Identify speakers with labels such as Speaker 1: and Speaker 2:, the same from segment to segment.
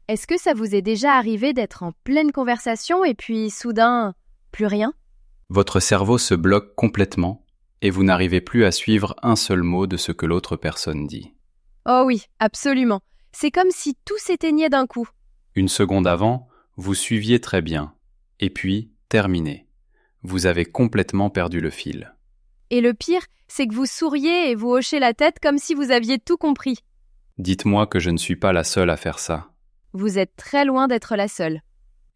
Speaker 1: Est-ce que ça vous est déjà arrivé d'être en pleine conversation et puis soudain, plus rien?
Speaker 2: Votre cerveau se bloque complètement et vous n'arrivez plus à suivre un seul mot de ce que l'autre personne dit.
Speaker 1: Oh oui, absolument. C'est comme si tout s'éteignait d'un coup.
Speaker 2: Une seconde avant, vous suiviez très bien. Et puis, terminé. Vous avez complètement perdu le fil.
Speaker 1: Et le pire, c'est que vous souriez et vous hochez la tête comme si vous aviez tout compris.
Speaker 2: Dites-moi que je ne suis pas la seule à faire ça.
Speaker 1: Vous êtes très loin d'être la seule.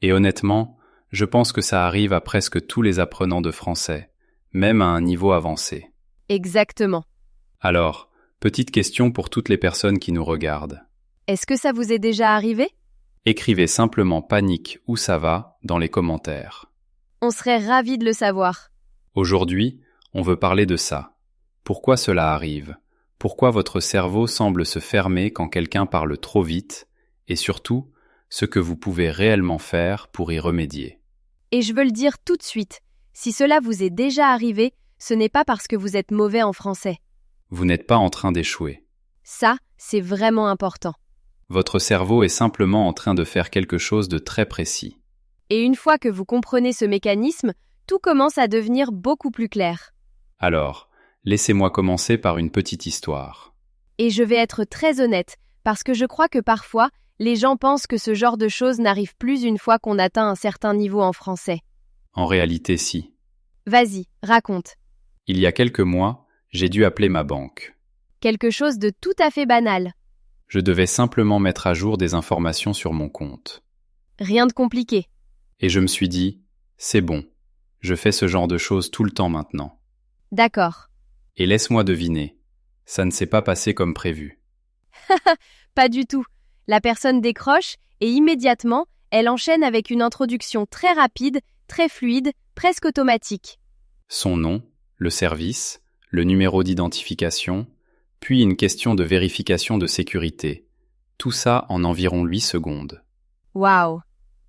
Speaker 2: Et honnêtement, je pense que ça arrive à presque tous les apprenants de français, même à un niveau avancé.
Speaker 1: Exactement.
Speaker 2: Alors, petite question pour toutes les personnes qui nous regardent.
Speaker 1: Est-ce que ça vous est déjà arrivé?
Speaker 2: Écrivez simplement panique ou ça va dans les commentaires.
Speaker 1: On serait ravis de le savoir.
Speaker 2: Aujourd'hui, on veut parler de ça. Pourquoi cela arrive? Pourquoi votre cerveau semble se fermer quand quelqu'un parle trop vite? Et surtout, ce que vous pouvez réellement faire pour y remédier.
Speaker 1: Et je veux le dire tout de suite, si cela vous est déjà arrivé, ce n'est pas parce que vous êtes mauvais en français.
Speaker 2: Vous n'êtes pas en train d'échouer.
Speaker 1: Ça, c'est vraiment important.
Speaker 2: Votre cerveau est simplement en train de faire quelque chose de très précis.
Speaker 1: Et une fois que vous comprenez ce mécanisme, tout commence à devenir beaucoup plus clair.
Speaker 2: Alors, laissez-moi commencer par une petite histoire.
Speaker 1: Et je vais être très honnête, parce que je crois que parfois, les gens pensent que ce genre de choses n'arrive plus une fois qu'on atteint un certain niveau en français.
Speaker 2: En réalité, si.
Speaker 1: Vas-y, raconte.
Speaker 2: Il y a quelques mois, j'ai dû appeler ma banque.
Speaker 1: Quelque chose de tout à fait banal.
Speaker 2: Je devais simplement mettre à jour des informations sur mon compte.
Speaker 1: Rien de compliqué.
Speaker 2: Et je me suis dit, c'est bon, je fais ce genre de choses tout le temps maintenant.
Speaker 1: D'accord.
Speaker 2: Et laisse-moi deviner, ça ne s'est pas passé comme prévu.
Speaker 1: Pas du tout. La personne décroche et immédiatement, elle enchaîne avec une introduction très rapide, très fluide, presque automatique.
Speaker 2: Son nom, le service, le numéro d'identification, puis une question de vérification de sécurité. Tout ça en environ 8 secondes.
Speaker 1: Waouh!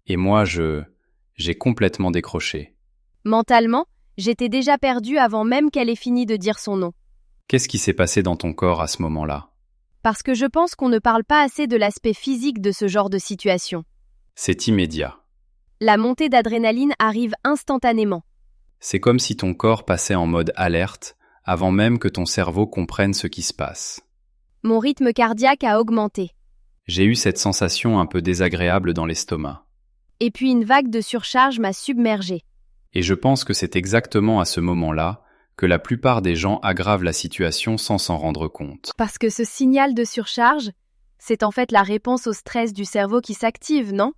Speaker 2: Et moi, j'ai complètement décroché.
Speaker 1: Mentalement, j'étais déjà perdue avant même qu'elle ait fini de dire son nom.
Speaker 2: Qu'est-ce qui s'est passé dans ton corps à ce moment-là?
Speaker 1: Parce que je pense qu'on ne parle pas assez de l'aspect physique de ce genre de situation.
Speaker 2: C'est immédiat.
Speaker 1: La montée d'adrénaline arrive instantanément.
Speaker 2: C'est comme si ton corps passait en mode alerte avant même que ton cerveau comprenne ce qui se passe.
Speaker 1: Mon rythme cardiaque a augmenté.
Speaker 2: J'ai eu cette sensation un peu désagréable dans l'estomac.
Speaker 1: Et puis une vague de surcharge m'a submergée.
Speaker 2: Et je pense que c'est exactement à ce moment-là que la plupart des gens aggravent la situation sans s'en rendre compte.
Speaker 1: Parce que ce signal de surcharge, c'est en fait la réponse au stress du cerveau qui s'active, non?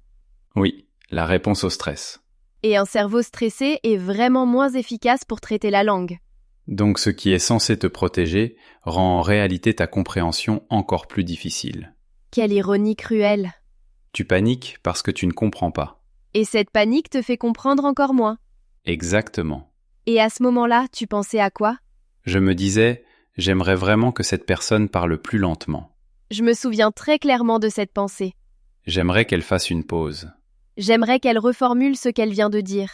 Speaker 2: Oui, la réponse au stress.
Speaker 1: Et un cerveau stressé est vraiment moins efficace pour traiter la langue.
Speaker 2: Donc ce qui est censé te protéger rend en réalité ta compréhension encore plus difficile.
Speaker 1: Quelle ironie cruelle.
Speaker 2: Tu paniques parce que tu ne comprends pas.
Speaker 1: Et cette panique te fait comprendre encore moins.
Speaker 2: Exactement.
Speaker 1: Et à ce moment-là, tu pensais à quoi?
Speaker 2: Je me disais, j'aimerais vraiment que cette personne parle plus lentement.
Speaker 1: Je me souviens très clairement de cette pensée.
Speaker 2: J'aimerais qu'elle fasse une pause.
Speaker 1: J'aimerais qu'elle reformule ce qu'elle vient de dire.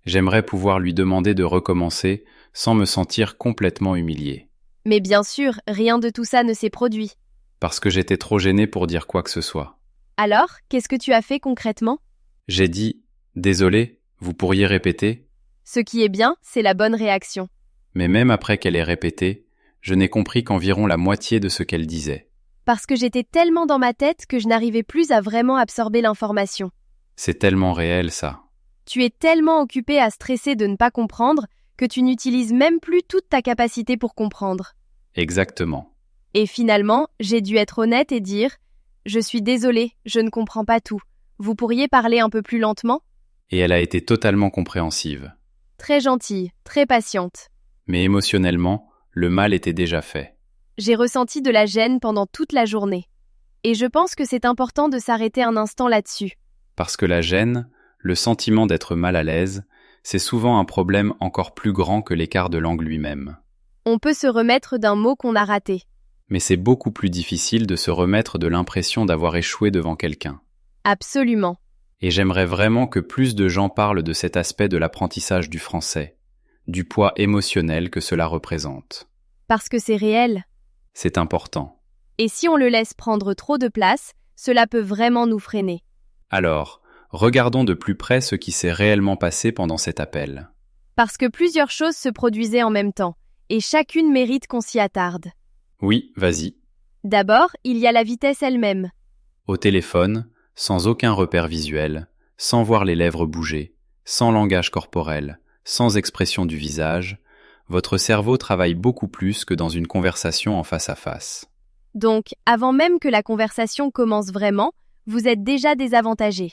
Speaker 2: J'aimerais pouvoir lui demander de recommencer sans me sentir complètement humilié.
Speaker 1: Mais bien sûr, rien de tout ça ne s'est produit.
Speaker 2: Parce que j'étais trop gêné pour dire quoi que ce soit.
Speaker 1: Alors, qu'est-ce que tu as fait concrètement?
Speaker 2: J'ai dit « Désolé, vous pourriez répéter ?»
Speaker 1: Ce qui est bien, c'est la bonne réaction.
Speaker 2: Mais même après qu'elle ait répété, je n'ai compris qu'environ la moitié de ce qu'elle disait.
Speaker 1: Parce que j'étais tellement dans ma tête que je n'arrivais plus à vraiment absorber l'information.
Speaker 2: C'est tellement réel, ça.
Speaker 1: Tu es tellement occupé à stresser de ne pas comprendre que tu n'utilises même plus toute ta capacité pour comprendre.
Speaker 2: Exactement.
Speaker 1: Et finalement, j'ai dû être honnête et dire « Je suis désolée, je ne comprends pas tout. Vous pourriez parler un peu plus lentement ?»
Speaker 2: Et elle a été totalement compréhensive.
Speaker 1: Très gentille, très patiente.
Speaker 2: Mais émotionnellement, le mal était déjà fait.
Speaker 1: J'ai ressenti de la gêne pendant toute la journée. Et je pense que c'est important de s'arrêter un instant là-dessus.
Speaker 2: Parce que la gêne, le sentiment d'être mal à l'aise, c'est souvent un problème encore plus grand que l'écart de langue lui-même.
Speaker 1: On peut se remettre d'un mot qu'on a raté.
Speaker 2: Mais c'est beaucoup plus difficile de se remettre de l'impression d'avoir échoué devant quelqu'un.
Speaker 1: Absolument.
Speaker 2: Et j'aimerais vraiment que plus de gens parlent de cet aspect de l'apprentissage du français, du poids émotionnel que cela représente.
Speaker 1: Parce que c'est réel.
Speaker 2: C'est important.
Speaker 1: Et si on le laisse prendre trop de place, cela peut vraiment nous freiner.
Speaker 2: Alors, regardons de plus près ce qui s'est réellement passé pendant cet appel.
Speaker 1: Parce que plusieurs choses se produisaient en même temps, et chacune mérite qu'on s'y attarde.
Speaker 2: Oui, vas-y.
Speaker 1: D'abord, il y a la vitesse elle-même.
Speaker 2: Au téléphone, sans aucun repère visuel, sans voir les lèvres bouger, sans langage corporel, sans expression du visage, votre cerveau travaille beaucoup plus que dans une conversation en face à face.
Speaker 1: Donc, avant même que la conversation commence vraiment, vous êtes déjà désavantagé.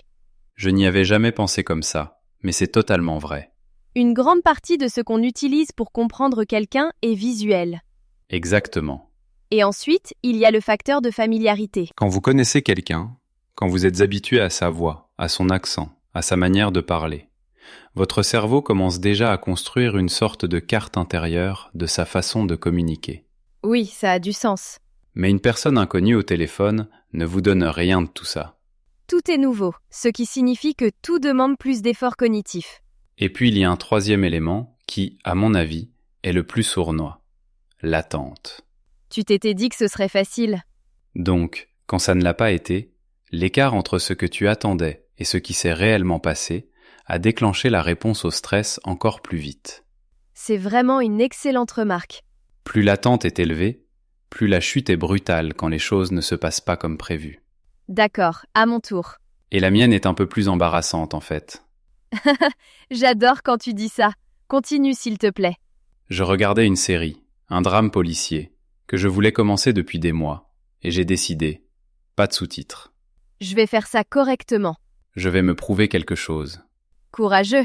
Speaker 2: Je n'y avais jamais pensé comme ça, mais c'est totalement vrai.
Speaker 1: Une grande partie de ce qu'on utilise pour comprendre quelqu'un est visuel.
Speaker 2: Exactement.
Speaker 1: Et ensuite, il y a le facteur de familiarité.
Speaker 2: Quand vous connaissez quelqu'un, quand vous êtes habitué à sa voix, à son accent, à sa manière de parler, votre cerveau commence déjà à construire une sorte de carte intérieure de sa façon de communiquer.
Speaker 1: Oui, ça a du sens.
Speaker 2: Mais une personne inconnue au téléphone ne vous donne rien de tout ça.
Speaker 1: Tout est nouveau, ce qui signifie que tout demande plus d'efforts cognitifs.
Speaker 2: Et puis il y a un troisième élément qui, à mon avis, est le plus sournois. L'attente.
Speaker 1: Tu t'étais dit que ce serait facile.
Speaker 2: Donc, quand ça ne l'a pas été, l'écart entre ce que tu attendais et ce qui s'est réellement passé a déclenché la réponse au stress encore plus vite.
Speaker 1: C'est vraiment une excellente remarque.
Speaker 2: Plus l'attente est élevée, plus la chute est brutale quand les choses ne se passent pas comme prévu.
Speaker 1: D'accord, à mon tour.
Speaker 2: Et la mienne est un peu plus embarrassante en fait.
Speaker 1: J'adore quand tu dis ça. Continue s'il te plaît.
Speaker 2: Je regardais une série, un drame policier, que je voulais commencer depuis des mois, et j'ai décidé, pas de sous-titres.
Speaker 1: Je vais faire ça correctement.
Speaker 2: Je vais me prouver quelque chose.
Speaker 1: Courageux.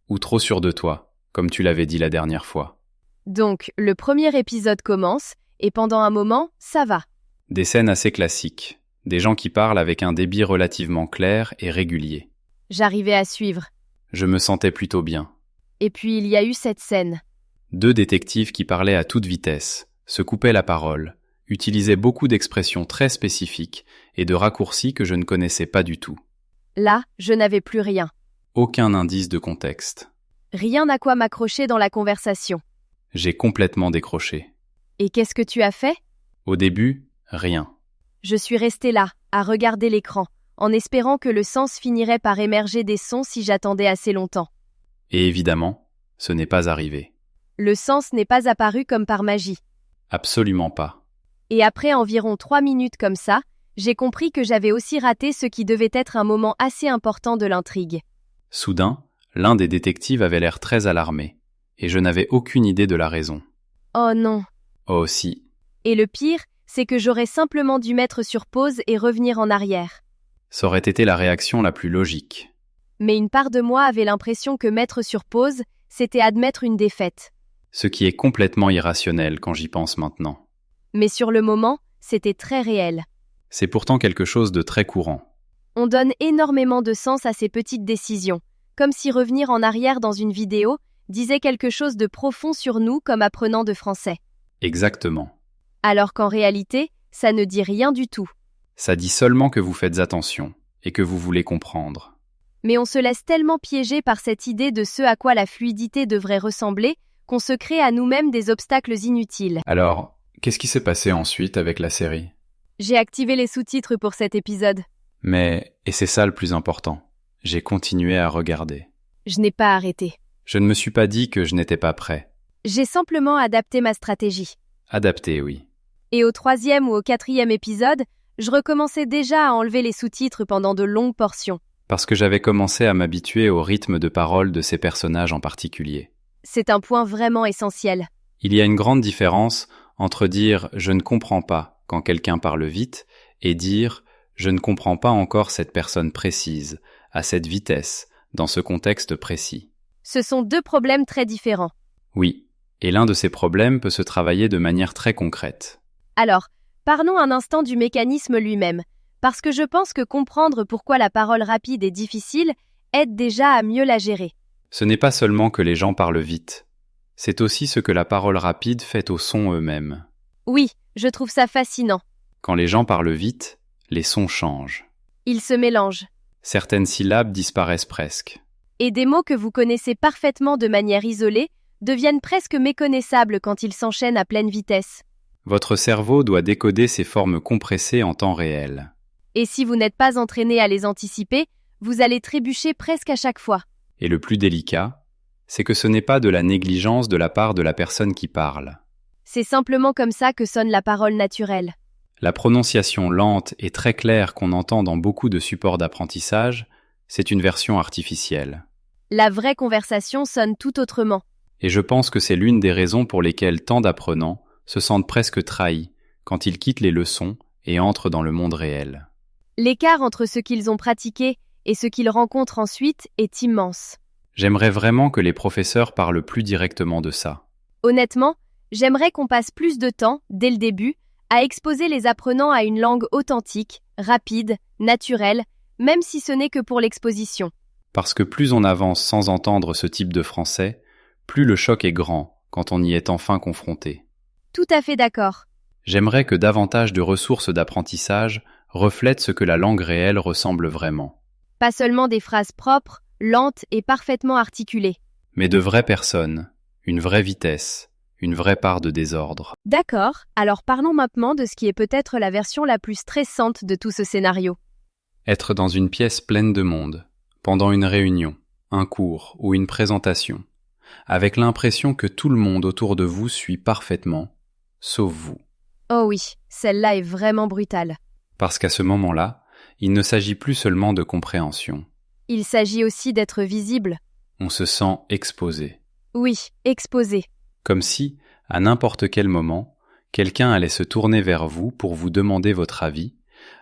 Speaker 2: Ou trop sûr de toi, comme tu l'avais dit la dernière fois.
Speaker 1: Donc, le premier épisode commence, et pendant un moment, ça va.
Speaker 2: Des scènes assez classiques, des gens qui parlent avec un débit relativement clair et régulier.
Speaker 1: J'arrivais à suivre.
Speaker 2: Je me sentais plutôt bien.
Speaker 1: Et puis il y a eu cette scène.
Speaker 2: 2 détectives qui parlaient à toute vitesse, se coupaient la parole, utilisaient beaucoup d'expressions très spécifiques et de raccourcis que je ne connaissais pas du tout.
Speaker 1: Là, je n'avais plus rien.
Speaker 2: Aucun indice de contexte.
Speaker 1: Rien à quoi m'accrocher dans la conversation.
Speaker 2: J'ai complètement décroché.
Speaker 1: Et qu'est-ce que tu as fait?
Speaker 2: Au début, rien.
Speaker 1: Je suis restée là, à regarder l'écran, en espérant que le sens finirait par émerger des sons si j'attendais assez longtemps.
Speaker 2: Et évidemment, ce n'est pas arrivé.
Speaker 1: Le sens n'est pas apparu comme par magie.
Speaker 2: Absolument pas.
Speaker 1: Et après environ 3 minutes comme ça, j'ai compris que j'avais aussi raté ce qui devait être un moment assez important de l'intrigue.
Speaker 2: Soudain, l'un des détectives avait l'air très alarmé, et je n'avais aucune idée de la raison.
Speaker 1: Oh non.
Speaker 2: Oh si.
Speaker 1: Et le pire, c'est que j'aurais simplement dû mettre sur pause et revenir en arrière.
Speaker 2: Ça aurait été la réaction la plus logique.
Speaker 1: Mais une part de moi avait l'impression que mettre sur pause, c'était admettre une défaite.
Speaker 2: Ce qui est complètement irrationnel quand j'y pense maintenant.
Speaker 1: Mais sur le moment, c'était très réel.
Speaker 2: C'est pourtant quelque chose de très courant.
Speaker 1: On donne énormément de sens à ces petites décisions, comme si revenir en arrière dans une vidéo disait quelque chose de profond sur nous comme apprenant de français.
Speaker 2: Exactement.
Speaker 1: Alors qu'en réalité, ça ne dit rien du tout.
Speaker 2: Ça dit seulement que vous faites attention et que vous voulez comprendre.
Speaker 1: Mais on se laisse tellement piéger par cette idée de ce à quoi la fluidité devrait ressembler qu'on se crée à nous-mêmes des obstacles inutiles.
Speaker 2: Alors, qu'est-ce qui s'est passé ensuite avec la série?
Speaker 1: J'ai activé les sous-titres pour cet épisode.
Speaker 2: Mais, et c'est ça le plus important, j'ai continué à regarder.
Speaker 1: Je n'ai pas arrêté.
Speaker 2: Je ne me suis pas dit que je n'étais pas prêt.
Speaker 1: J'ai simplement adapté ma stratégie.
Speaker 2: Adapté, oui.
Speaker 1: Et au 3e ou au 4e épisode, je recommençais déjà à enlever les sous-titres pendant de longues portions.
Speaker 2: Parce que j'avais commencé à m'habituer au rythme de parole de ces personnages en particulier.
Speaker 1: C'est un point vraiment essentiel.
Speaker 2: Il y a une grande différence entre dire « je ne comprends pas » quand quelqu'un parle vite et dire « je ne comprends pas encore cette personne précise, à cette vitesse, dans ce contexte précis ».
Speaker 1: Ce sont 2 problèmes très différents.
Speaker 2: Oui, et l'un de ces problèmes peut se travailler de manière très concrète.
Speaker 1: Alors, parlons un instant du mécanisme lui-même, parce que je pense que comprendre pourquoi la parole rapide est difficile aide déjà à mieux la gérer.
Speaker 2: Ce n'est pas seulement que les gens parlent vite, c'est aussi ce que la parole rapide fait aux sons eux-mêmes.
Speaker 1: Oui, je trouve ça fascinant.
Speaker 2: Quand les gens parlent vite, les sons changent.
Speaker 1: Ils se mélangent.
Speaker 2: Certaines syllabes disparaissent presque.
Speaker 1: Et des mots que vous connaissez parfaitement de manière isolée deviennent presque méconnaissables quand ils s'enchaînent à pleine vitesse.
Speaker 2: Votre cerveau doit décoder ces formes compressées en temps réel.
Speaker 1: Et si vous n'êtes pas entraîné à les anticiper, vous allez trébucher presque à chaque fois.
Speaker 2: Et le plus délicat, c'est que ce n'est pas de la négligence de la part de la personne qui parle.
Speaker 1: C'est simplement comme ça que sonne la parole naturelle.
Speaker 2: La prononciation lente et très claire qu'on entend dans beaucoup de supports d'apprentissage, c'est une version artificielle.
Speaker 1: La vraie conversation sonne tout autrement.
Speaker 2: Et je pense que c'est l'une des raisons pour lesquelles tant d'apprenants se sentent presque trahis quand ils quittent les leçons et entrent dans le monde réel.
Speaker 1: L'écart entre ce qu'ils ont pratiqué et ce qu'ils rencontrent ensuite est immense.
Speaker 2: J'aimerais vraiment que les professeurs parlent plus directement de ça.
Speaker 1: Honnêtement, j'aimerais qu'on passe plus de temps, dès le début, à exposer les apprenants à une langue authentique, rapide, naturelle, même si ce n'est que pour l'exposition.
Speaker 2: Parce que plus on avance sans entendre ce type de français, plus le choc est grand quand on y est enfin confronté.
Speaker 1: Tout à fait d'accord.
Speaker 2: J'aimerais que davantage de ressources d'apprentissage reflètent ce que la langue réelle ressemble vraiment.
Speaker 1: Pas seulement des phrases propres, lentes et parfaitement articulées.
Speaker 2: Mais de vraies personnes, une vraie vitesse, une vraie part de désordre.
Speaker 1: D'accord, alors parlons maintenant de ce qui est peut-être la version la plus stressante de tout ce scénario.
Speaker 2: Être dans une pièce pleine de monde, pendant une réunion, un cours ou une présentation, avec l'impression que tout le monde autour de vous suit parfaitement, sauf vous.
Speaker 1: Oh oui, celle-là est vraiment brutale.
Speaker 2: Parce qu'à ce moment-là, il ne s'agit plus seulement de compréhension.
Speaker 1: Il s'agit aussi d'être visible.
Speaker 2: On se sent exposé.
Speaker 1: Oui, exposé.
Speaker 2: Comme si, à n'importe quel moment, quelqu'un allait se tourner vers vous pour vous demander votre avis,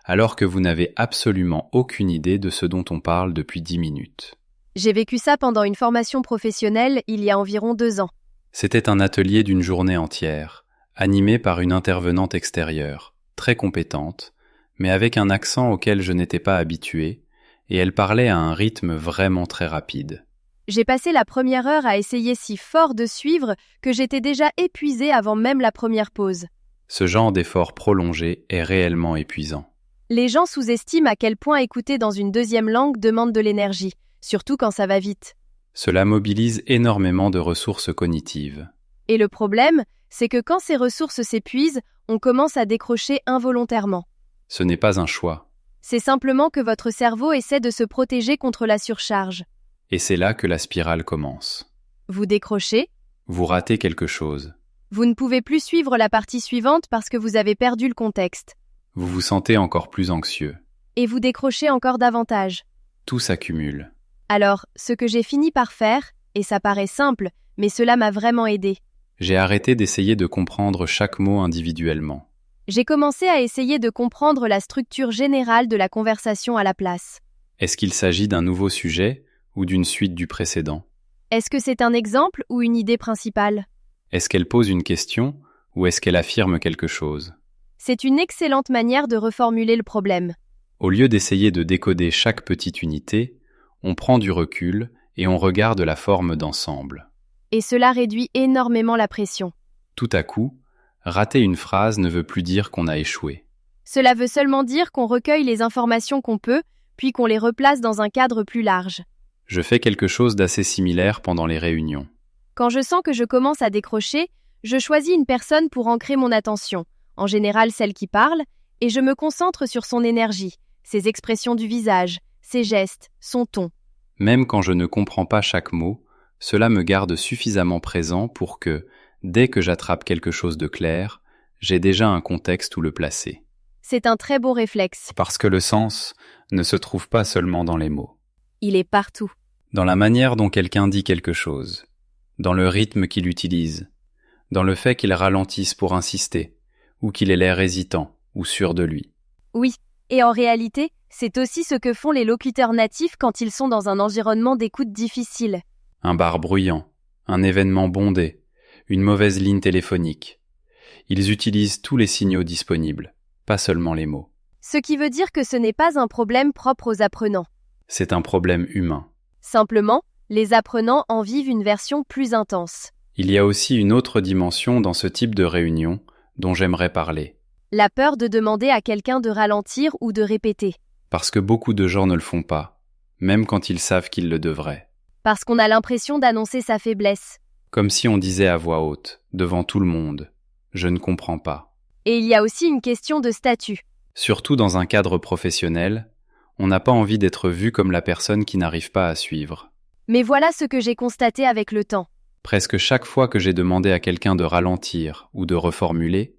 Speaker 2: alors que vous n'avez absolument aucune idée de ce dont on parle depuis 10 minutes.
Speaker 1: J'ai vécu ça pendant une formation professionnelle il y a environ 2 ans.
Speaker 2: C'était un atelier d'une journée entière, animé par une intervenante extérieure, très compétente, mais avec un accent auquel je n'étais pas habitué, et elle parlait à un rythme vraiment très rapide.
Speaker 1: J'ai passé la première heure à essayer si fort de suivre que j'étais déjà épuisée avant même la première pause.
Speaker 2: Ce genre d'effort prolongé est réellement épuisant.
Speaker 1: Les gens sous-estiment à quel point écouter dans une deuxième langue demande de l'énergie, surtout quand ça va vite.
Speaker 2: Cela mobilise énormément de ressources cognitives.
Speaker 1: Et le problème, c'est que quand ces ressources s'épuisent, on commence à décrocher involontairement.
Speaker 2: Ce n'est pas un choix.
Speaker 1: C'est simplement que votre cerveau essaie de se protéger contre la surcharge.
Speaker 2: Et c'est là que la spirale commence.
Speaker 1: Vous décrochez,
Speaker 2: Vous ratez quelque chose.
Speaker 1: vous ne pouvez plus suivre la partie suivante parce que vous avez perdu le contexte.
Speaker 2: Vous vous sentez encore plus anxieux.
Speaker 1: Et vous décrochez encore davantage.
Speaker 2: Tout s'accumule.
Speaker 1: Alors, ce que j'ai fini par faire, et ça paraît simple, mais cela m'a vraiment aidé.
Speaker 2: J'ai arrêté d'essayer de comprendre chaque mot individuellement.
Speaker 1: J'ai commencé à essayer de comprendre la structure générale de la conversation à la place.
Speaker 2: Est-ce qu'il s'agit d'un nouveau sujet ou d'une suite du précédent?
Speaker 1: Est-ce que c'est un exemple ou une idée principale?
Speaker 2: Est-ce qu'elle pose une question ou est-ce qu'elle affirme quelque chose?
Speaker 1: C'est une excellente manière de reformuler le problème.
Speaker 2: Au lieu d'essayer de décoder chaque petite unité, on prend du recul et on regarde la forme d'ensemble.
Speaker 1: Et cela réduit énormément la pression.
Speaker 2: Tout à coup, rater une phrase ne veut plus dire qu'on a échoué.
Speaker 1: Cela veut seulement dire qu'on recueille les informations qu'on peut, puis qu'on les replace dans un cadre plus large.
Speaker 2: Je fais quelque chose d'assez similaire pendant les réunions.
Speaker 1: Quand je sens que je commence à décrocher, je choisis une personne pour ancrer mon attention, en général celle qui parle, et je me concentre sur son énergie, ses expressions du visage, ses gestes, son ton.
Speaker 2: Même quand je ne comprends pas chaque mot, cela me garde suffisamment présent pour que, dès que j'attrape quelque chose de clair, j'ai déjà un contexte où le placer.
Speaker 1: C'est un très bon réflexe.
Speaker 2: Parce que le sens ne se trouve pas seulement dans les mots.
Speaker 1: Il est partout.
Speaker 2: Dans la manière dont quelqu'un dit quelque chose, dans le rythme qu'il utilise, dans le fait qu'il ralentisse pour insister, ou qu'il ait l'air hésitant ou sûr de lui.
Speaker 1: Oui, et en réalité, c'est aussi ce que font les locuteurs natifs quand ils sont dans un environnement d'écoute difficile.
Speaker 2: Un bar bruyant, un événement bondé, une mauvaise ligne téléphonique. Ils utilisent tous les signaux disponibles, pas seulement les mots.
Speaker 1: Ce qui veut dire que ce n'est pas un problème propre aux apprenants.
Speaker 2: C'est un problème humain.
Speaker 1: Simplement, les apprenants en vivent une version plus intense.
Speaker 2: Il y a aussi une autre dimension dans ce type de réunion dont j'aimerais parler.
Speaker 1: La peur de demander à quelqu'un de ralentir ou de répéter.
Speaker 2: Parce que beaucoup de gens ne le font pas, même quand ils savent qu'ils le devraient.
Speaker 1: Parce qu'on a l'impression d'annoncer sa faiblesse.
Speaker 2: Comme si on disait à voix haute, devant tout le monde, « Je ne comprends pas ».
Speaker 1: Et il y a aussi une question de statut.
Speaker 2: Surtout dans un cadre professionnel, on n'a pas envie d'être vu comme la personne qui n'arrive pas à suivre.
Speaker 1: Mais voilà ce que j'ai constaté avec le temps.
Speaker 2: Presque chaque fois que j'ai demandé à quelqu'un de ralentir ou de reformuler,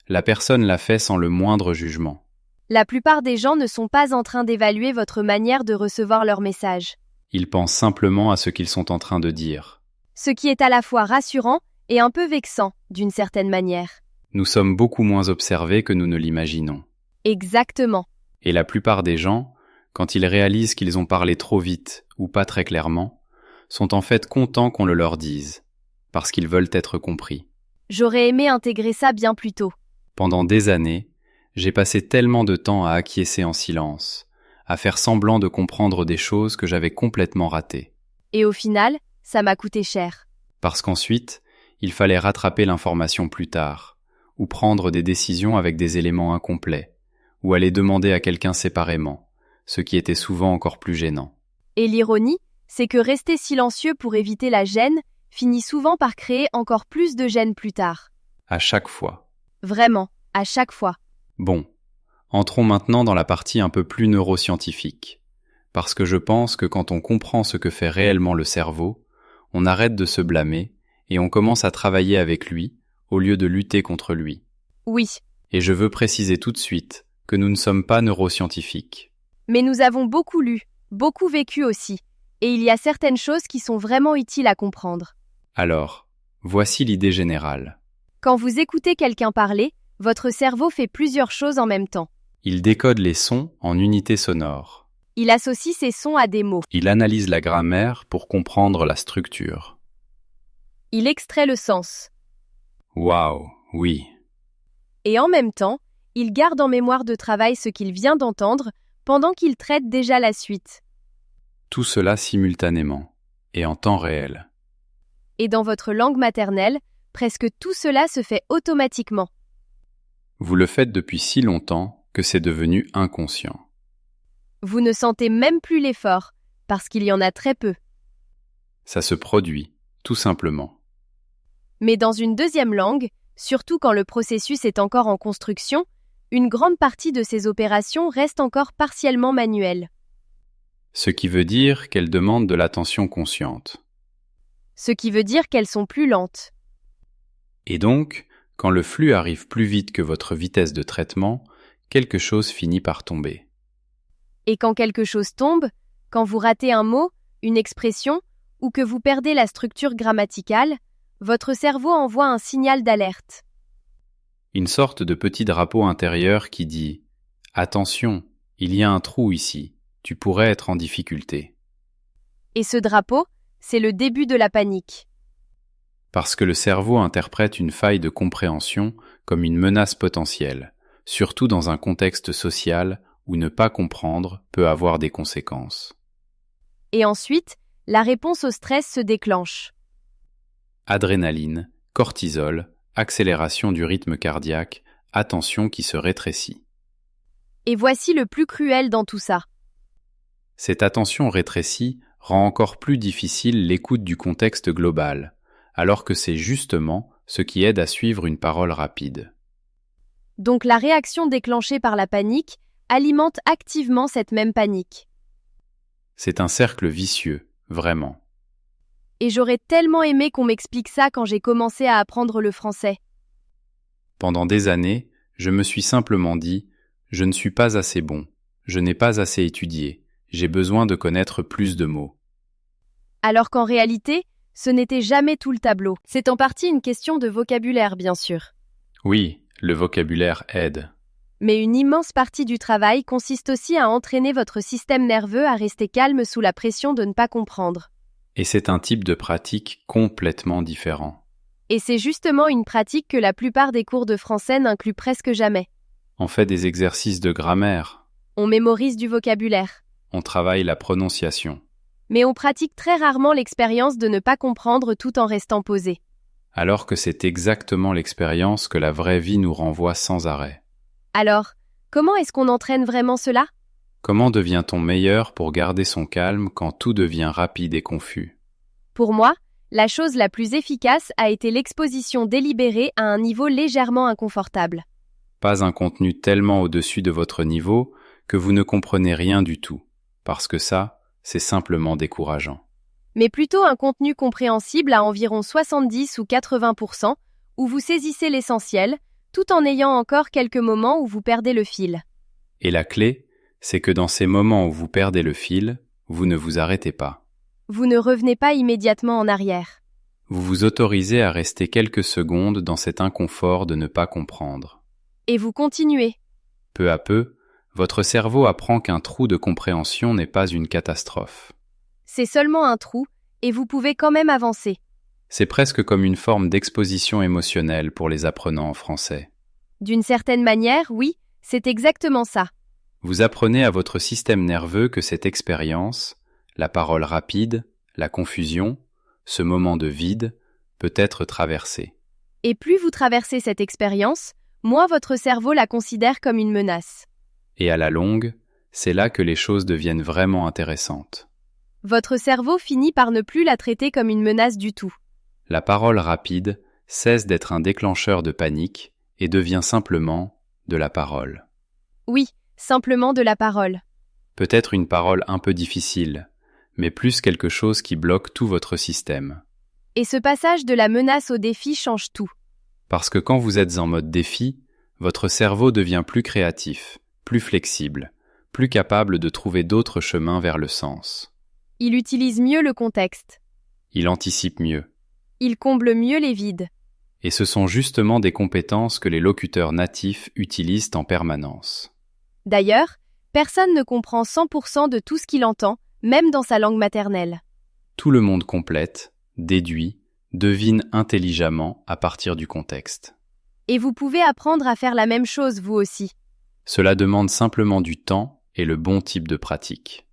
Speaker 2: la personne l'a fait sans le moindre jugement.
Speaker 1: La plupart des gens ne sont pas en train d'évaluer votre manière de recevoir leur message.
Speaker 2: Ils pensent simplement à ce qu'ils sont en train de dire.
Speaker 1: Ce qui est à la fois rassurant et un peu vexant, d'une certaine manière.
Speaker 2: Nous sommes beaucoup moins observés que nous ne l'imaginons.
Speaker 1: Exactement.
Speaker 2: Et la plupart des gens, quand ils réalisent qu'ils ont parlé trop vite ou pas très clairement, sont en fait contents qu'on le leur dise, parce qu'ils veulent être compris.
Speaker 1: J'aurais aimé intégrer ça bien plus tôt.
Speaker 2: Pendant des années, j'ai passé tellement de temps à acquiescer en silence, à faire semblant de comprendre des choses que j'avais complètement ratées.
Speaker 1: Et au final, ça m'a coûté cher.
Speaker 2: Parce qu'ensuite, il fallait rattraper l'information plus tard, ou prendre des décisions avec des éléments incomplets, ou aller demander à quelqu'un séparément, ce qui était souvent encore plus gênant.
Speaker 1: Et l'ironie, c'est que rester silencieux pour éviter la gêne finit souvent par créer encore plus de gêne plus tard.
Speaker 2: À chaque fois.
Speaker 1: Vraiment, à chaque fois.
Speaker 2: Bon, entrons maintenant dans la partie un peu plus neuroscientifique, parce que je pense que quand on comprend ce que fait réellement le cerveau, on arrête de se blâmer et on commence à travailler avec lui au lieu de lutter contre lui.
Speaker 1: Oui.
Speaker 2: Et je veux préciser tout de suite que nous ne sommes pas neuroscientifiques.
Speaker 1: Mais nous avons beaucoup lu, beaucoup vécu aussi, et il y a certaines choses qui sont vraiment utiles à comprendre.
Speaker 2: Alors, voici l'idée générale.
Speaker 1: Quand vous écoutez quelqu'un parler, votre cerveau fait plusieurs choses en même temps.
Speaker 2: Il décode les sons en unités sonores.
Speaker 1: Il associe ces sons à des mots.
Speaker 2: Il analyse la grammaire pour comprendre la structure.
Speaker 1: Il extrait le sens.
Speaker 2: Waouh, oui.
Speaker 1: Et en même temps, il garde en mémoire de travail ce qu'il vient d'entendre pendant qu'il traite déjà la suite.
Speaker 2: Tout cela simultanément et en temps réel.
Speaker 1: Et dans votre langue maternelle, presque tout cela se fait automatiquement.
Speaker 2: Vous le faites depuis si longtemps que c'est devenu inconscient.
Speaker 1: Vous ne sentez même plus l'effort, parce qu'il y en a très peu.
Speaker 2: Ça se produit, tout simplement.
Speaker 1: Mais dans une deuxième langue, surtout quand le processus est encore en construction, une grande partie de ces opérations reste encore partiellement manuelle.
Speaker 2: Ce qui veut dire qu'elles demandent de l'attention consciente.
Speaker 1: Ce qui veut dire qu'elles sont plus lentes.
Speaker 2: Et donc, quand le flux arrive plus vite que votre vitesse de traitement, quelque chose finit par tomber.
Speaker 1: Et quand quelque chose tombe, quand vous ratez un mot, une expression, ou que vous perdez la structure grammaticale, votre cerveau envoie un signal d'alerte.
Speaker 2: Une sorte de petit drapeau intérieur qui dit « Attention, il y a un trou ici, tu pourrais être en difficulté. »
Speaker 1: Et ce drapeau, c'est le début de la panique.
Speaker 2: Parce que le cerveau interprète une faille de compréhension comme une menace potentielle, surtout dans un contexte social où ne pas comprendre peut avoir des conséquences.
Speaker 1: Et ensuite, la réponse au stress se déclenche.
Speaker 2: Adrénaline, cortisol, accélération du rythme cardiaque, attention qui se rétrécit.
Speaker 1: Et voici le plus cruel dans tout ça.
Speaker 2: Cette attention rétrécie rend encore plus difficile l'écoute du contexte global, alors que c'est justement ce qui aide à suivre une parole rapide.
Speaker 1: Donc la réaction déclenchée par la panique alimente activement cette même panique.
Speaker 2: C'est un cercle vicieux, vraiment.
Speaker 1: Et j'aurais tellement aimé qu'on m'explique ça quand j'ai commencé à apprendre le français.
Speaker 2: Pendant des années, je me suis simplement dit « Je ne suis pas assez bon, je n'ai pas assez étudié, j'ai besoin de connaître plus de mots. »
Speaker 1: Alors qu'en réalité, ce n'était jamais tout le tableau. C'est en partie une question de vocabulaire, bien sûr.
Speaker 2: Oui, le vocabulaire aide.
Speaker 1: Mais une immense partie du travail consiste aussi à entraîner votre système nerveux à rester calme sous la pression de ne pas comprendre.
Speaker 2: Et c'est un type de pratique complètement différent.
Speaker 1: Et c'est justement une pratique que la plupart des cours de français n'incluent presque jamais.
Speaker 2: On fait des exercices de grammaire.
Speaker 1: On mémorise du vocabulaire.
Speaker 2: On travaille la prononciation.
Speaker 1: Mais on pratique très rarement l'expérience de ne pas comprendre tout en restant posé.
Speaker 2: Alors que c'est exactement l'expérience que la vraie vie nous renvoie sans arrêt.
Speaker 1: Alors, comment est-ce qu'on entraîne vraiment cela ?
Speaker 2: Comment devient-on meilleur pour garder son calme quand tout devient rapide et confus ?
Speaker 1: Pour moi, la chose la plus efficace a été l'exposition délibérée à un niveau légèrement inconfortable.
Speaker 2: pas un contenu tellement au-dessus de votre niveau que vous ne comprenez rien du tout, parce que ça, c'est simplement décourageant.
Speaker 1: Mais plutôt un contenu compréhensible à environ 70 ou 80%, où vous saisissez l'essentiel, tout en ayant encore quelques moments où vous perdez le fil.
Speaker 2: Et la clé, c'est que dans ces moments où vous perdez le fil, vous ne vous arrêtez pas.
Speaker 1: Vous ne revenez pas immédiatement en arrière.
Speaker 2: Vous vous autorisez à rester quelques secondes dans cet inconfort de ne pas comprendre.
Speaker 1: Et vous continuez.
Speaker 2: Peu à peu, votre cerveau apprend qu'un trou de compréhension n'est pas une catastrophe.
Speaker 1: C'est seulement un trou, et vous pouvez quand même avancer.
Speaker 2: C'est presque comme une forme d'exposition émotionnelle pour les apprenants en français.
Speaker 1: D'une certaine manière, oui, c'est exactement ça.
Speaker 2: Vous apprenez à votre système nerveux que cette expérience, la parole rapide, la confusion, ce moment de vide, peut être traversé.
Speaker 1: Et plus vous traversez cette expérience, moins votre cerveau la considère comme une menace.
Speaker 2: Et à la longue, c'est là que les choses deviennent vraiment intéressantes.
Speaker 1: Votre cerveau finit par ne plus la traiter comme une menace du tout.
Speaker 2: La parole rapide cesse d'être un déclencheur de panique et devient simplement de la parole.
Speaker 1: Oui, simplement de la parole.
Speaker 2: Peut-être une parole un peu difficile, mais plus quelque chose qui bloque tout votre système.
Speaker 1: Et ce passage de la menace au défi change tout.
Speaker 2: Parce que quand vous êtes en mode défi, votre cerveau devient plus créatif, plus flexible, plus capable de trouver d'autres chemins vers le sens.
Speaker 1: Il utilise mieux le contexte.
Speaker 2: Il anticipe mieux.
Speaker 1: Il comble mieux les vides.
Speaker 2: Et ce sont justement des compétences que les locuteurs natifs utilisent en permanence.
Speaker 1: D'ailleurs, personne ne comprend 100% de tout ce qu'il entend, même dans sa langue maternelle.
Speaker 2: Tout le monde complète, déduit, devine intelligemment à partir du contexte.
Speaker 1: Et vous pouvez apprendre à faire la même chose vous aussi.
Speaker 2: Cela demande simplement du temps et le bon type de pratique.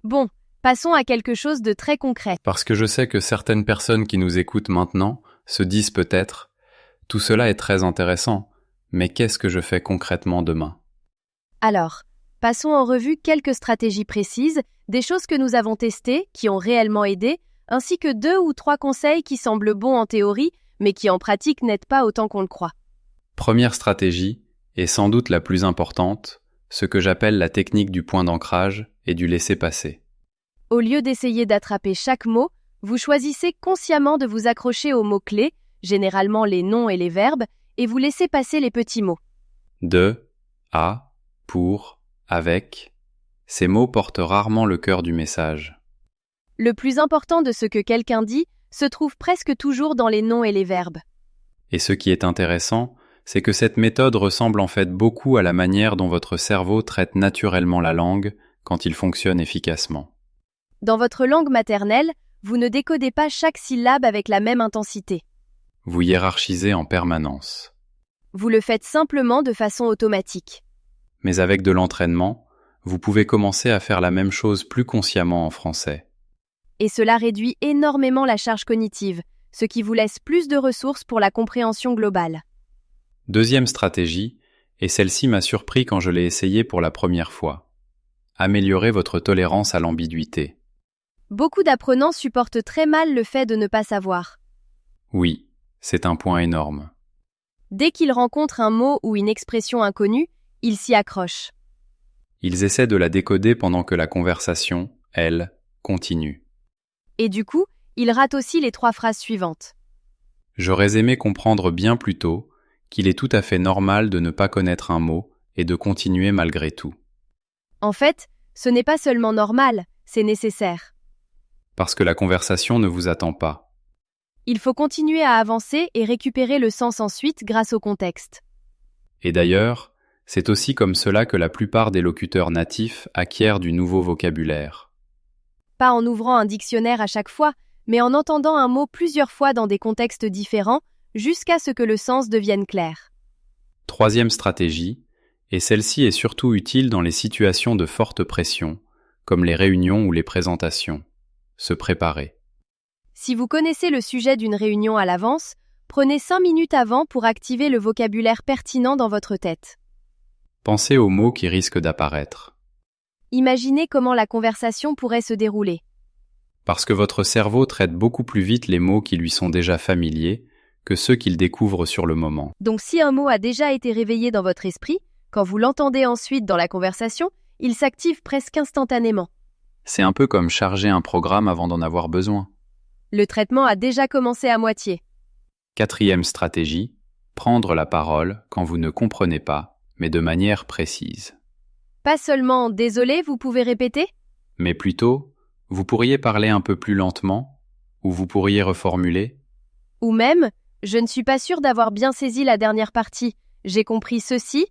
Speaker 1: Bon, passons à quelque chose de très concret.
Speaker 2: Parce que je sais que certaines personnes qui nous écoutent maintenant se disent peut-être « Tout cela est très intéressant, mais qu'est-ce que je fais concrètement demain ?»
Speaker 1: Alors, passons en revue quelques stratégies précises, des choses que nous avons testées, qui ont réellement aidé, ainsi que 2 ou 3 conseils qui semblent bons en théorie, mais qui en pratique n'aident pas autant qu'on le croit.
Speaker 2: Première stratégie, et sans doute la plus importante, ce que j'appelle la technique du point d'ancrage et du laisser-passer.
Speaker 1: Au lieu d'essayer d'attraper chaque mot, vous choisissez consciemment de vous accrocher aux mots-clés, généralement les noms et les verbes, et vous laissez passer les petits mots.
Speaker 2: De, à, pour, avec, ces mots portent rarement le cœur du message.
Speaker 1: Le plus important de ce que quelqu'un dit se trouve presque toujours dans les noms et les verbes.
Speaker 2: Et ce qui est intéressant, c'est que cette méthode ressemble en fait beaucoup à la manière dont votre cerveau traite naturellement la langue quand il fonctionne efficacement.
Speaker 1: Dans votre langue maternelle, vous ne décodez pas chaque syllabe avec la même intensité.
Speaker 2: Vous hiérarchisez en permanence.
Speaker 1: Vous le faites simplement de façon automatique.
Speaker 2: Mais avec de l'entraînement, vous pouvez commencer à faire la même chose plus consciemment en français.
Speaker 1: Et cela réduit énormément la charge cognitive, ce qui vous laisse plus de ressources pour la compréhension globale.
Speaker 2: Deuxième stratégie, et celle-ci m'a surpris quand je l'ai essayée pour la première fois. Améliorer votre tolérance à l'ambiguïté.
Speaker 1: Beaucoup d'apprenants supportent très mal le fait de ne pas savoir.
Speaker 2: Oui, c'est un point énorme.
Speaker 1: Dès qu'ils rencontrent un mot ou une expression inconnue, ils s'y accrochent.
Speaker 2: Ils essaient de la décoder pendant que la conversation, elle, continue.
Speaker 1: Et du coup, ils ratent aussi les 3 phrases suivantes.
Speaker 2: J'aurais aimé comprendre bien plus tôt qu'il est tout à fait normal de ne pas connaître un mot et de continuer malgré tout.
Speaker 1: En fait, ce n'est pas seulement normal, c'est nécessaire.
Speaker 2: Parce que la conversation ne vous attend pas.
Speaker 1: Il faut continuer à avancer et récupérer le sens ensuite grâce au contexte.
Speaker 2: Et d'ailleurs, c'est aussi comme cela que la plupart des locuteurs natifs acquièrent du nouveau vocabulaire.
Speaker 1: Pas en ouvrant un dictionnaire à chaque fois, mais en entendant un mot plusieurs fois dans des contextes différents, jusqu'à ce que le sens devienne clair.
Speaker 2: Troisième stratégie, et celle-ci est surtout utile dans les situations de forte pression, comme les réunions ou les présentations. Se préparer.
Speaker 1: Si vous connaissez le sujet d'une réunion à l'avance, prenez 5 minutes avant pour activer le vocabulaire pertinent dans votre tête.
Speaker 2: Pensez aux mots qui risquent d'apparaître.
Speaker 1: Imaginez comment la conversation pourrait se dérouler.
Speaker 2: Parce que votre cerveau traite beaucoup plus vite les mots qui lui sont déjà familiers que ceux qu'ils découvrent sur le moment.
Speaker 1: Donc si un mot a déjà été réveillé dans votre esprit, quand vous l'entendez ensuite dans la conversation, il s'active presque instantanément.
Speaker 2: C'est un peu comme charger un programme avant d'en avoir besoin.
Speaker 1: Le traitement a déjà commencé à moitié.
Speaker 2: 4e stratégie, prendre la parole quand vous ne comprenez pas, mais de manière précise.
Speaker 1: Pas seulement « désolé, vous pouvez répéter ?»
Speaker 2: Mais plutôt, vous pourriez parler un peu plus lentement, ou vous pourriez reformuler.
Speaker 1: Ou même « je ne suis pas sûr d'avoir bien saisi la dernière partie, j'ai compris ceci »,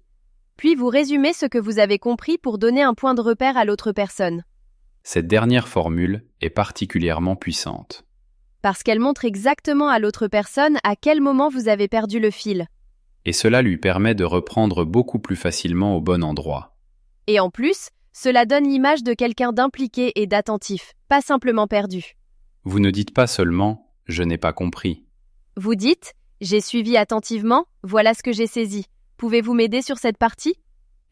Speaker 1: puis vous résumez ce que vous avez compris pour donner un point de repère à l'autre personne.
Speaker 2: Cette dernière formule est particulièrement puissante.
Speaker 1: Parce qu'elle montre exactement à l'autre personne à quel moment vous avez perdu le fil.
Speaker 2: Et cela lui permet de reprendre beaucoup plus facilement au bon endroit.
Speaker 1: Et en plus, cela donne l'image de quelqu'un d'impliqué et d'attentif, pas simplement perdu.
Speaker 2: Vous ne dites pas seulement « je n'ai pas compris ».
Speaker 1: Vous dites « j'ai suivi attentivement, voilà ce que j'ai saisi. Pouvez-vous m'aider sur cette partie ?»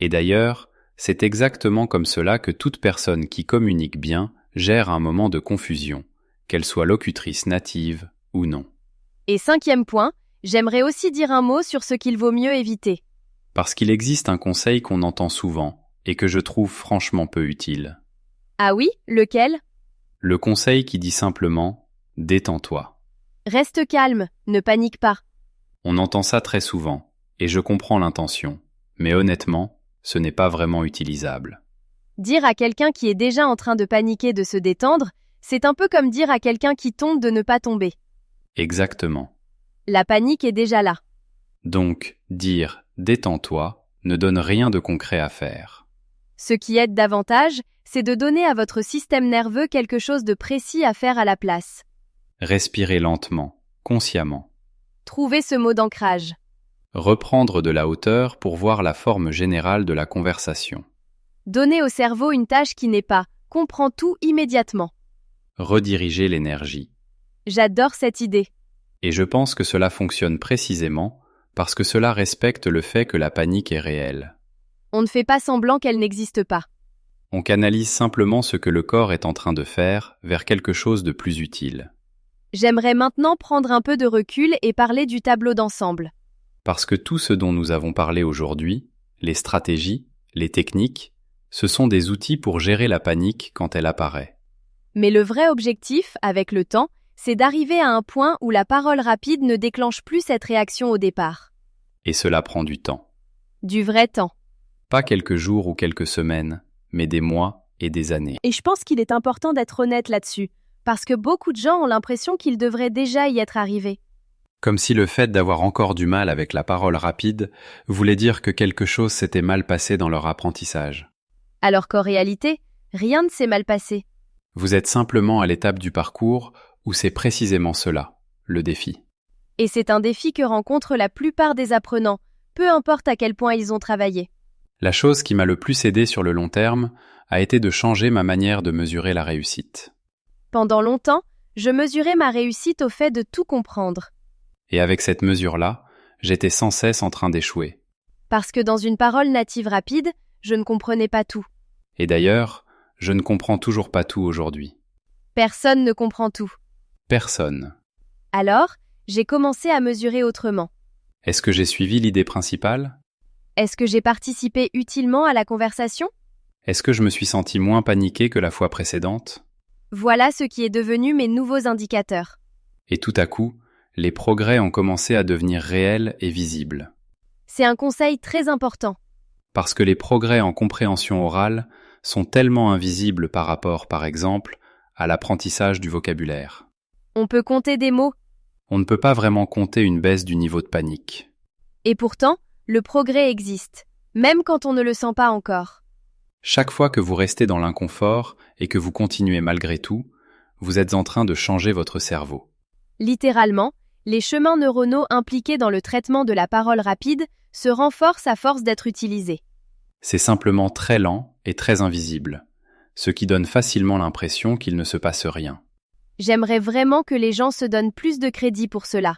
Speaker 2: Et d'ailleurs, c'est exactement comme cela que toute personne qui communique bien gère un moment de confusion, qu'elle soit locutrice native ou non.
Speaker 1: Et 5e point, j'aimerais aussi dire un mot sur ce qu'il vaut mieux éviter.
Speaker 2: Parce qu'il existe un conseil qu'on entend souvent et que je trouve franchement peu utile.
Speaker 1: Ah oui, lequel ?
Speaker 2: Le conseil qui dit simplement « détends-toi ».
Speaker 1: Reste calme, ne panique pas.
Speaker 2: On entend ça très souvent, et je comprends l'intention, mais honnêtement, ce n'est pas vraiment utilisable.
Speaker 1: Dire à quelqu'un qui est déjà en train de paniquer de se détendre, c'est un peu comme dire à quelqu'un qui tombe de ne pas tomber.
Speaker 2: Exactement.
Speaker 1: La panique est déjà là.
Speaker 2: Donc, dire « détends-toi » ne donne rien de concret à faire.
Speaker 1: Ce qui aide davantage, c'est de donner à votre système nerveux quelque chose de précis à faire à la place.
Speaker 2: Respirez lentement, consciemment.
Speaker 1: Trouvez ce mot d'ancrage.
Speaker 2: Reprendre de la hauteur pour voir la forme générale de la conversation.
Speaker 1: Donnez au cerveau une tâche qui n'est pas « comprends tout immédiatement ».
Speaker 2: Rediriger l'énergie.
Speaker 1: J'adore cette idée.
Speaker 2: Et je pense que cela fonctionne précisément parce que cela respecte le fait que la panique est réelle.
Speaker 1: On ne fait pas semblant qu'elle n'existe pas.
Speaker 2: On canalise simplement ce que le corps est en train de faire vers quelque chose de plus utile.
Speaker 1: J'aimerais maintenant prendre un peu de recul et parler du tableau d'ensemble.
Speaker 2: Parce que tout ce dont nous avons parlé aujourd'hui, les stratégies, les techniques, ce sont des outils pour gérer la panique quand elle apparaît.
Speaker 1: Mais le vrai objectif, avec le temps, c'est d'arriver à un point où la parole rapide ne déclenche plus cette réaction au départ.
Speaker 2: Et cela prend du temps.
Speaker 1: Du vrai temps.
Speaker 2: Pas quelques jours ou quelques semaines, mais des mois et des années.
Speaker 1: Et je pense qu'il est important d'être honnête là-dessus, parce que beaucoup de gens ont l'impression qu'ils devraient déjà y être arrivés.
Speaker 2: Comme si le fait d'avoir encore du mal avec la parole rapide voulait dire que quelque chose s'était mal passé dans leur apprentissage.
Speaker 1: Alors qu'en réalité, rien ne s'est mal passé.
Speaker 2: Vous êtes simplement à l'étape du parcours où c'est précisément cela, le défi.
Speaker 1: Et c'est un défi que rencontrent la plupart des apprenants, peu importe à quel point ils ont travaillé.
Speaker 2: La chose qui m'a le plus aidé sur le long terme a été de changer ma manière de mesurer la réussite.
Speaker 1: Pendant longtemps, je mesurais ma réussite au fait de tout comprendre.
Speaker 2: Et avec cette mesure-là, j'étais sans cesse en train d'échouer.
Speaker 1: Parce que dans une parole native rapide, je ne comprenais pas tout.
Speaker 2: Et d'ailleurs, je ne comprends toujours pas tout aujourd'hui.
Speaker 1: Personne ne comprend tout.
Speaker 2: Personne.
Speaker 1: Alors, j'ai commencé à mesurer autrement.
Speaker 2: Est-ce que j'ai suivi l'idée principale ?
Speaker 1: Est-ce que j'ai participé utilement à la conversation ?
Speaker 2: Est-ce que je me suis senti moins paniqué que la fois précédente ?
Speaker 1: Voilà ce qui est devenu mes nouveaux indicateurs.
Speaker 2: Et tout à coup, les progrès ont commencé à devenir réels et visibles.
Speaker 1: C'est un conseil très important.
Speaker 2: Parce que les progrès en compréhension orale sont tellement invisibles par rapport, par exemple, à l'apprentissage du vocabulaire.
Speaker 1: On peut compter des mots.
Speaker 2: On ne peut pas vraiment compter une baisse du niveau de panique.
Speaker 1: Et pourtant, le progrès existe, même quand on ne le sent pas encore.
Speaker 2: Chaque fois que vous restez dans l'inconfort et que vous continuez malgré tout, vous êtes en train de changer votre cerveau.
Speaker 1: Littéralement, les chemins neuronaux impliqués dans le traitement de la parole rapide se renforcent à force d'être utilisés.
Speaker 2: C'est simplement très lent et très invisible, ce qui donne facilement l'impression qu'il ne se passe rien.
Speaker 1: J'aimerais vraiment que les gens se donnent plus de crédit pour cela.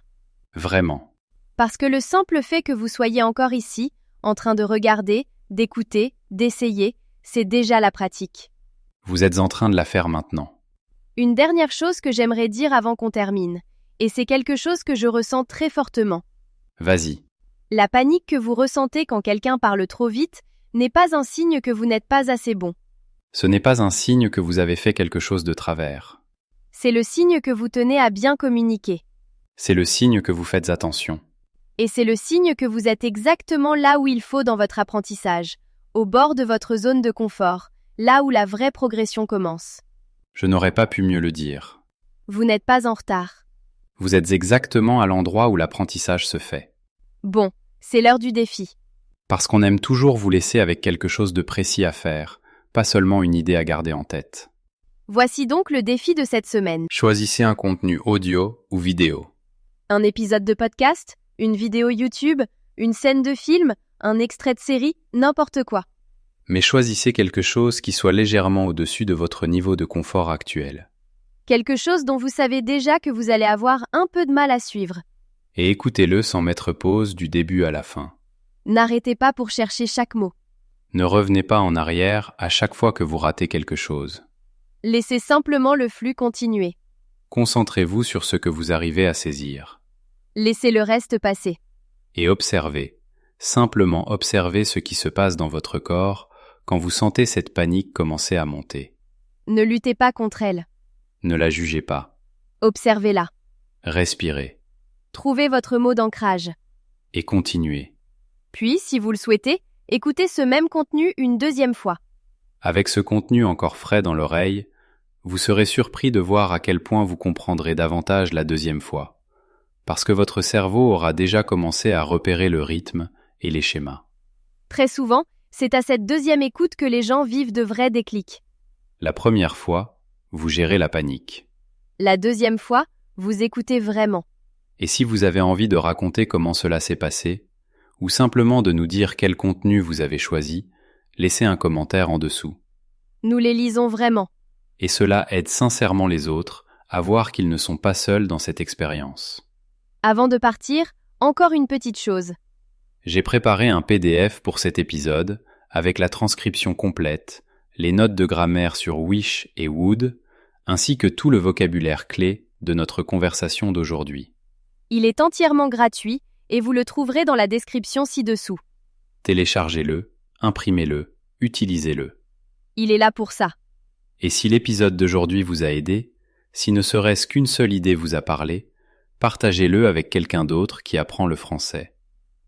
Speaker 2: Vraiment.
Speaker 1: Parce que le simple fait que vous soyez encore ici, en train de regarder, d'écouter, d'essayer, c'est déjà la pratique.
Speaker 2: Vous êtes en train de la faire maintenant.
Speaker 1: Une dernière chose que j'aimerais dire avant qu'on termine. Et c'est quelque chose que je ressens très fortement.
Speaker 2: Vas-y.
Speaker 1: La panique que vous ressentez quand quelqu'un parle trop vite n'est pas un signe que vous n'êtes pas assez bon.
Speaker 2: Ce n'est pas un signe que vous avez fait quelque chose de travers.
Speaker 1: C'est le signe que vous tenez à bien communiquer.
Speaker 2: C'est le signe que vous faites attention.
Speaker 1: Et c'est le signe que vous êtes exactement là où il faut dans votre apprentissage, au bord de votre zone de confort, là où la vraie progression commence.
Speaker 2: Je n'aurais pas pu mieux le dire.
Speaker 1: Vous n'êtes pas en retard.
Speaker 2: Vous êtes exactement à l'endroit où l'apprentissage se fait.
Speaker 1: Bon, c'est l'heure du défi.
Speaker 2: Parce qu'on aime toujours vous laisser avec quelque chose de précis à faire, pas seulement une idée à garder en tête.
Speaker 1: Voici donc le défi de cette semaine.
Speaker 2: Choisissez un contenu audio ou vidéo.
Speaker 1: Un épisode de podcast, une vidéo YouTube, une scène de film, un extrait de série, n'importe quoi.
Speaker 2: Mais choisissez quelque chose qui soit légèrement au-dessus de votre niveau de confort actuel.
Speaker 1: Quelque chose dont vous savez déjà que vous allez avoir un peu de mal à suivre.
Speaker 2: Et écoutez-le sans mettre pause du début à la fin.
Speaker 1: N'arrêtez pas pour chercher chaque mot.
Speaker 2: Ne revenez pas en arrière à chaque fois que vous ratez quelque chose.
Speaker 1: Laissez simplement le flux continuer.
Speaker 2: Concentrez-vous sur ce que vous arrivez à saisir.
Speaker 1: Laissez le reste passer.
Speaker 2: Et observez. Simplement observez ce qui se passe dans votre corps quand vous sentez cette panique commencer à monter.
Speaker 1: Ne luttez pas contre elle.
Speaker 2: Ne la jugez pas.
Speaker 1: Observez-la.
Speaker 2: Respirez.
Speaker 1: Trouvez votre mot d'ancrage.
Speaker 2: Et continuez.
Speaker 1: Puis, si vous le souhaitez, écoutez ce même contenu une deuxième fois.
Speaker 2: Avec ce contenu encore frais dans l'oreille, vous serez surpris de voir à quel point vous comprendrez davantage la deuxième fois, parce que votre cerveau aura déjà commencé à repérer le rythme et les schémas.
Speaker 1: Très souvent, c'est à cette deuxième écoute que les gens vivent de vrais déclics.
Speaker 2: La première fois, vous gérez la panique.
Speaker 1: La deuxième fois, vous écoutez vraiment.
Speaker 2: Et si vous avez envie de raconter comment cela s'est passé, ou simplement de nous dire quel contenu vous avez choisi, laissez un commentaire en dessous.
Speaker 1: Nous les lisons vraiment.
Speaker 2: Et cela aide sincèrement les autres à voir qu'ils ne sont pas seuls dans cette expérience.
Speaker 1: Avant de partir, encore une petite chose.
Speaker 2: J'ai préparé un PDF pour cet épisode, avec la transcription complète, les notes de grammaire sur wish et would, ainsi que tout le vocabulaire clé de notre conversation d'aujourd'hui.
Speaker 1: Il est entièrement gratuit et vous le trouverez dans la description ci-dessous.
Speaker 2: Téléchargez-le, imprimez-le, utilisez-le.
Speaker 1: Il est là pour ça.
Speaker 2: Et si l'épisode d'aujourd'hui vous a aidé, si ne serait-ce qu'une seule idée vous a parlé, partagez-le avec quelqu'un d'autre qui apprend le français.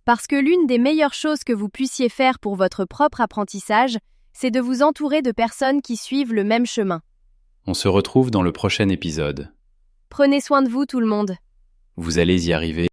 Speaker 1: Parce que l'une des meilleures choses que vous puissiez faire pour votre propre apprentissage, c'est de vous entourer de personnes qui suivent le même chemin.
Speaker 2: On se retrouve dans le prochain épisode.
Speaker 1: Prenez soin de vous tout le monde.
Speaker 2: Vous allez y arriver.